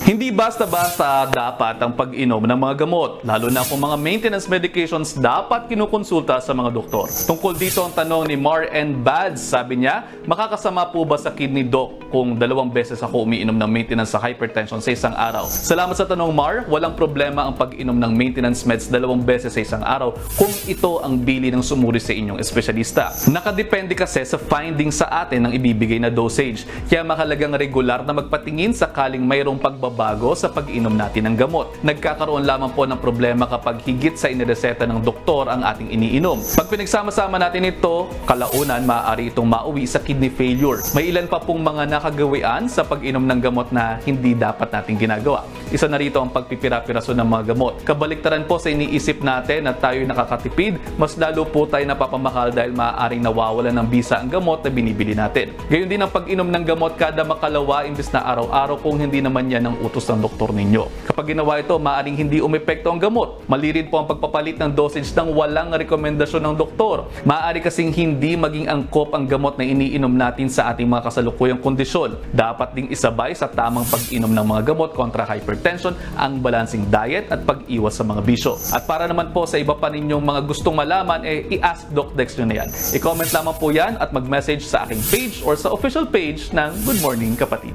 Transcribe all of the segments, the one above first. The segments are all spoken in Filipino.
Hindi basta-basta dapat ang pag-inom ng mga gamot, lalo na kung mga maintenance medications dapat kinukonsulta sa mga doktor. Tungkol dito ang tanong ni Mar N. Bads. Sabi niya, makakasama po ba sa kidney doc kung 2 beses ako umiinom ng maintenance sa hypertension sa isang araw? Salamat sa tanong, Mar. Walang problema ang pag-inom ng maintenance meds 2 beses sa isang araw kung ito ang bili ng sumuri sa inyong espesyalista. Nakadepende kasi sa findings sa atin ng ibibigay na dosage. Kaya mahalagang regular na magpatingin sakaling mayroong pagbabago sa pag-inom natin ng gamot. Nagkakaroon lamang po ng problema kapag higit sa inireseta ng doktor ang ating iniinom. Pag pinagsama-sama natin ito, kalaunan maaari itong mauwi sa kidney failure. May ilan pa pong mga nakagawian sa pag-inom ng gamot na hindi dapat natin ginagawa. Isa na rito ang pagpipira-piraso ng mga gamot. Kabaliktaran po sa iniisip natin na tayo nakakatipid, mas lalo po tayo napapamahal dahil maaaring nawawalan ng bisa ang gamot na binibili natin. Gayon din ang pag-inom ng gamot kada makalawa imbes na araw-araw kung hindi naman yan ang utos ng doktor ninyo. Kapag ginawa ito, maaaring hindi umepekto ang gamot. Mali rin po ang pagpapalit ng dosage ng walang rekomendasyon ng doktor. Maaari kasing hindi maging angkop ang gamot na iniinom natin sa ating mga kasalukuyang kondisyon. Dapat ding isabay sa tamang pag-inom ng mga gamot kontra hypertension ang balancing diet at pag-iwas sa mga bisyo. At para naman po sa iba pa ninyong mga gustong malaman, i-ask Doc Dex nyo na yan. I-comment lamang po yan at mag-message sa aking page or sa official page ng Good Morning Kapatid.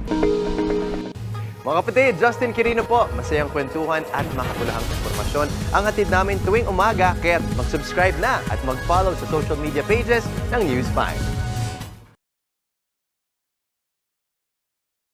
Mga kapatid, Justin Quirino po. Masayang kwentuhan at makapulahang informasyon ang hatid namin tuwing umaga. Kaya mag-subscribe na at mag-follow sa social media pages ng News 5.